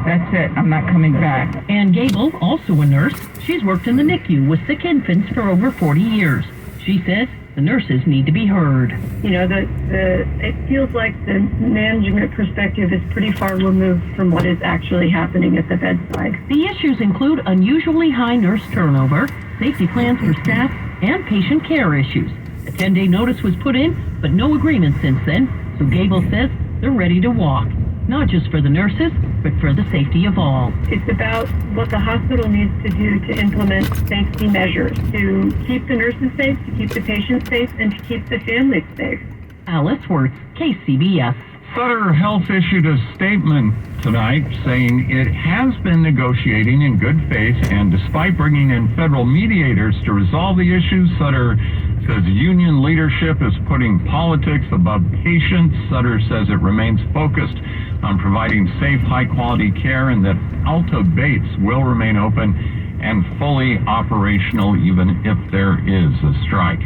That's it. I'm not coming back. Ann Gable, also a nurse, she's worked in the NICU with sick infants for over 40 years. She says the nurses need to be heard. You know, it feels like the management perspective is pretty far removed from what is actually happening at the bedside. The issues include unusually high nurse turnover, safety plans for staff, and patient care issues. A 10-day notice was put in, but no agreement since then, so Gable says they're ready to walk. Not just for the nurses, but for the safety of all. It's about what the hospital needs to do to implement safety measures, to keep the nurses safe, to keep the patients safe, and to keep the families safe. Alice Wirtz, KCBS. Sutter Health issued a statement tonight saying it has been negotiating in good faith, and despite bringing in federal mediators to resolve the issues, Sutter says union leadership is putting politics above patients. Sutter says it remains focused on providing safe, high-quality care, and that Alta Bates will remain open and fully operational even if there is a strike.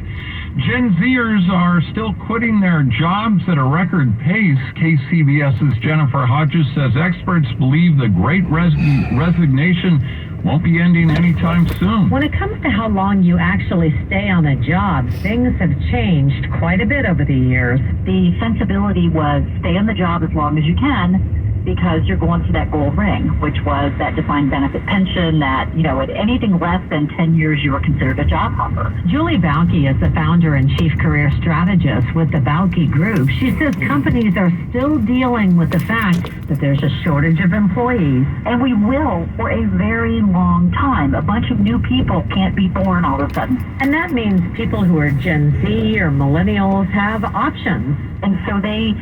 Gen Zers are still quitting their jobs at a record pace. KCBS's Jennifer Hodges says experts believe the Great Resignation won't be ending anytime soon. When it comes to how long you actually stay on a job, things have changed quite a bit over the years. The sensibility was stay on the job as long as you can, because you're going to that gold ring, which was that defined benefit pension that, you know, at anything less than 10 years, you were considered a job hopper. Julie Bauke is the founder and chief career strategist with the Bauke Group. She says companies are still dealing with the fact that there's a shortage of employees. And we will for a very long time. A bunch of new people can't be born all of a sudden. And that means people who are Gen Z or millennials have options. And so they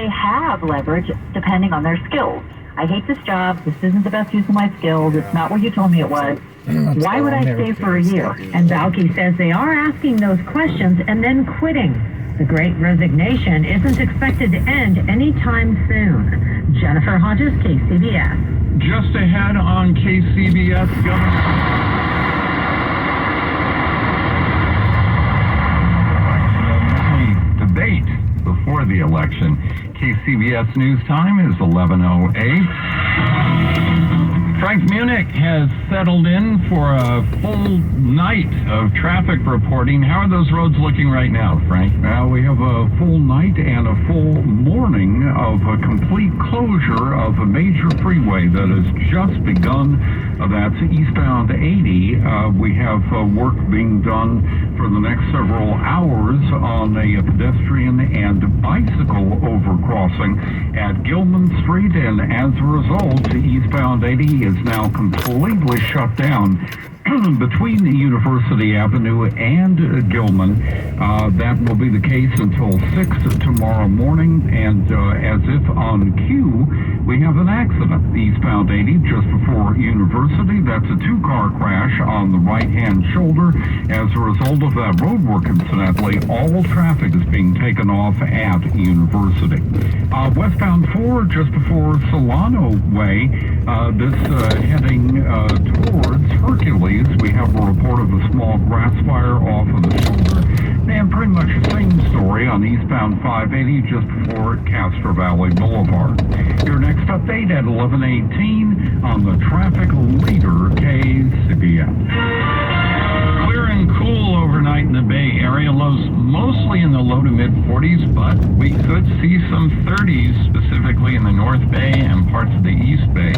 have leverage depending on their skills. I hate this job. This isn't the best use of my skills. It's not what you told me it was. Why would I stay for a year? And Bauke says they are asking those questions and then quitting. The Great Resignation isn't expected to end anytime soon. Jennifer Hodges, KCBS. Just ahead on KCBS, debate before the election. KCBS News Time is 11:08. Frank Munich has settled in for a full night of traffic reporting. How are those roads looking right now, Frank? Well, we have a full night and a full morning of a complete closure of a major freeway that has just begun. That's eastbound 80. We have work being done for the next several hours on a pedestrian and bicycle overcrossing at Gilman Street, and as a result, eastbound 80 is now completely shut down between the University Avenue and Gilman. That will be the case until 6 tomorrow morning, and as if on cue, we have an accident. Eastbound 80 just before University. That's a two-car crash on the right-hand shoulder. As a result of that road work, incidentally, all traffic is being taken off at University. Westbound 4 just before Solano Way. This heading towards Hercules. We have a report of a small grass fire off of the shoulder, and pretty much the same story on eastbound 580 just before Castro Valley Boulevard. Your next update at 11:18 on the traffic leader, KCBS. Clear and cool overnight in the Bay Area. Lows mostly in the low to mid 40s, but we could see some 30s, specifically in the North Bay and parts of the East Bay.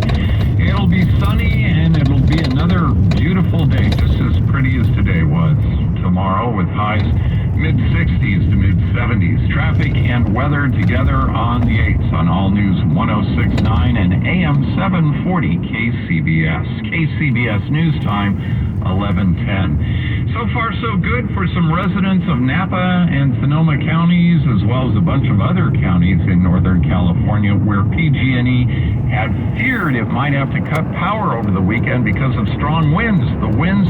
It'll be sunny, and it'll be another beautiful day, just as pretty as today was. Tomorrow with highs mid-60s to mid-70s. Traffic and weather together on the 8s on All News 106.9 and AM 740 KCBS. KCBS News Time, 11:10. So far, so good for some residents of Napa and Sonoma counties, as well as a bunch of other counties in Northern California, where PG&E had feared it might have to cut power over the weekend because of strong winds. The winds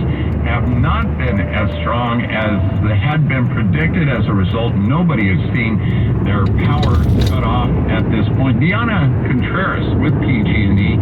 have not been as strong as had been predicted. As a result, nobody has seen their power cut off at this point. Diana Contreras with PG&E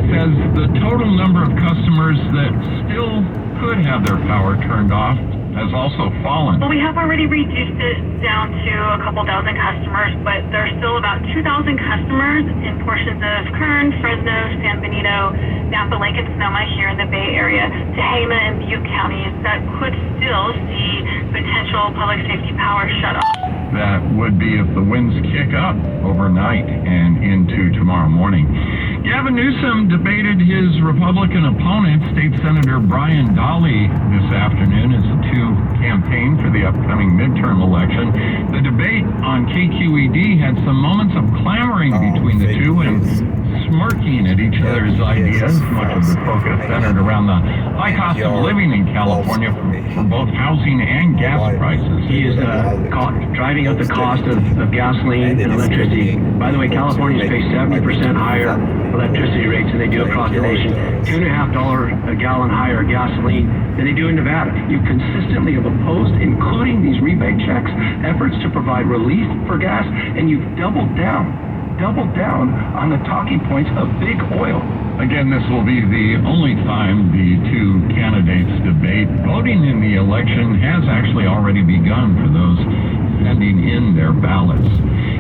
says the total number of customers that still could have their power turned off has also fallen. Well, we have already reduced it down to a couple dozen customers, but there's still about 2,000 customers in portions of Kern, Fresno, San Benito, Napa, Lake, and Sonoma here in the Bay Area, Tehama and Butte counties that could still see potential public safety power shutoffs. That would be if the winds kick up overnight and into tomorrow morning. Gavin Newsom debated his Republican opponent, State Senator Brian Dahle, this afternoon as the two campaign for the upcoming midterm election. The debate on KQED had some moments of clamoring between the two and smirking at each other's ideas. Much of the focus centered around the high cost of living in California for both housing and gas prices. He is driving up the cost of gasoline and electricity. By the way, Californians pay 70% higher electricity rates than they do across the nation. $2.50 a gallon higher gasoline than they do in Nevada. You consistently have opposed, including these rebate checks, efforts to provide relief for gas, and you've doubled down on the talking points of big oil. Again, this will be the only time the two candidates debate. Voting in the election has actually already begun for those sending in their ballots.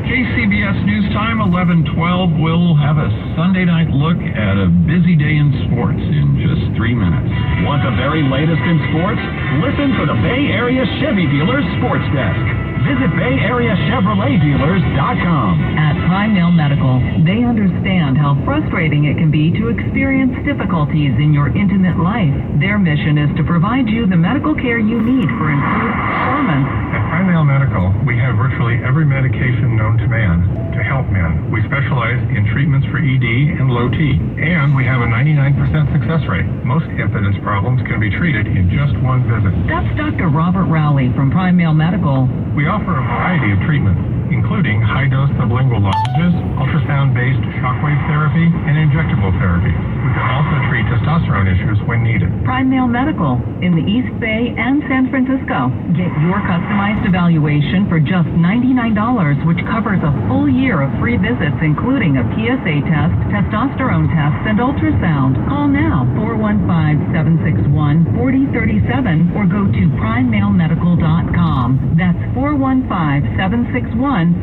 KCBS News Time, 11:12. We'll have a Sunday night look at a busy day in sports in just 3 minutes. Want the very latest in sports? Listen for the Bay Area Chevy Dealers Sports Desk. Visit BayAreaChevroletDealers.com. At Pine Mill Medical, they understand how frustrating it can be to experience difficulties in your intimate life. Their mission is to provide you the medical care you need for improved performance. At Pine Mill Medical, we have virtually every medication known to man to help men. We specialize in treatments for ED and low T, and we have a 99% success rate. Most impotence problems can be treated in just one visit. That's Dr. Robert Rowley from Pine Mill Medical. We offer a variety of treatments, including high-dose sublingual lozenges, ultrasound-based shockwave therapy, and injectable therapy. We can also treat testosterone issues when needed. Prime Mill Medical in the East Bay and San Francisco. Get your customized evaluation for just $99, which covers a full year of free visits, including a PSA test, testosterone test, and ultrasound. Call now, 415-761-4037, or go to primemailmedical.com. That's 415-761-4037.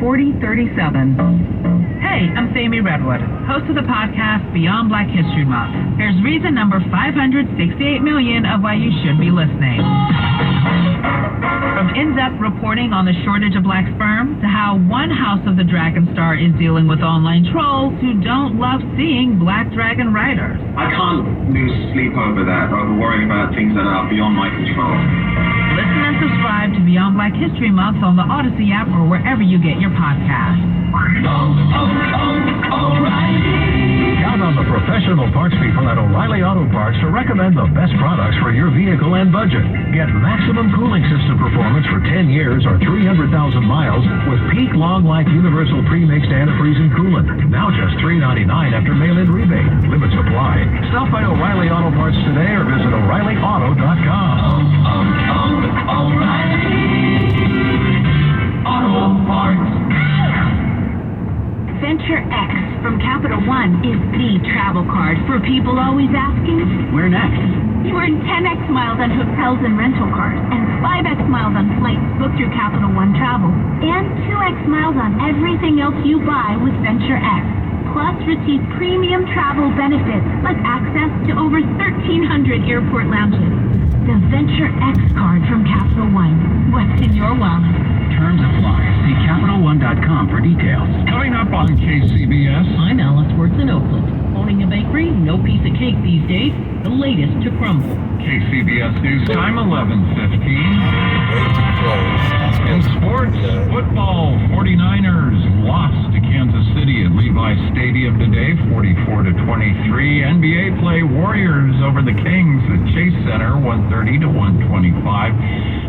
Hey, I'm Sammy Redwood, host of the podcast Beyond Black History Month. Here's reason number 568 million of why you should be listening. From in-depth reporting on the shortage of black sperm, to how one House of the Dragon star is dealing with online trolls who don't love seeing black dragon riders. I can't lose sleep over that, over worrying about things that are beyond my control. Listen and subscribe to Beyond Black History Month on the Odyssey app or wherever you get your podcasts. Count on the professional parts people at O'Reilly Auto Parts to recommend the best products for your vehicle and budget. Get maximum cooling system performance for 10 years or 300,000 miles with peak long life universal pre-mixed antifreeze and coolant. Now just $3.99 after mail-in rebate. Limits apply. Stop by O'Reilly Auto Parts today or visit O'ReillyAuto.com. O'Reilly Auto Parts. Venture X from Capital One is the travel card for people always asking, Where next? You earn 10x miles on hotels and rental cars, and 5x miles on flights booked through Capital One Travel, and 2x miles on everything else you buy with Venture X. Plus, receive premium travel benefits like access to over 1,300 airport lounges. The Venture X card from Capital One. What's in your wallet? Terms apply. See CapitalOne.com for details. Coming up on KCBS. I'm Alice Works in Oakland. Owning a bakery, no piece of cake these days, the latest to crumble. KCBS News Time, 11:15. In sports, football, 49ers lost to Kansas City at Levi Stadium today, 44-23. NBA play, Warriors over the Kings at Chase Center, 130-125.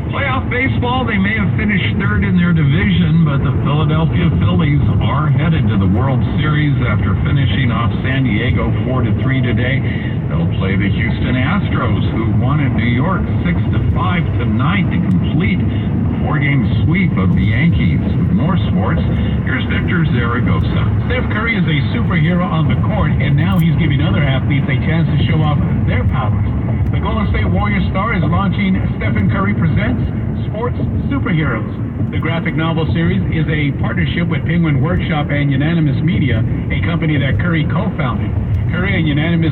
Playoff baseball, they may have finished third in their division, but the Philadelphia Phillies are headed to the World Series after finishing off San Diego 4-3 today. They'll play the Houston Astros, who won in New York 6-5 tonight to complete the 4-game sweep of the Yankees. With more sports, here's Victor Zaragoza. Steph Curry is a superhero on the court, and now he's giving other athletes athletes a chance to show off their powers. The Golden State Warriors star is launching Stephen Curry Presents Sports Superheroes. The graphic novel series is a partnership with Penguin Workshop and Unanimous Media, a company that Curry co-founded. Curry and Unanimous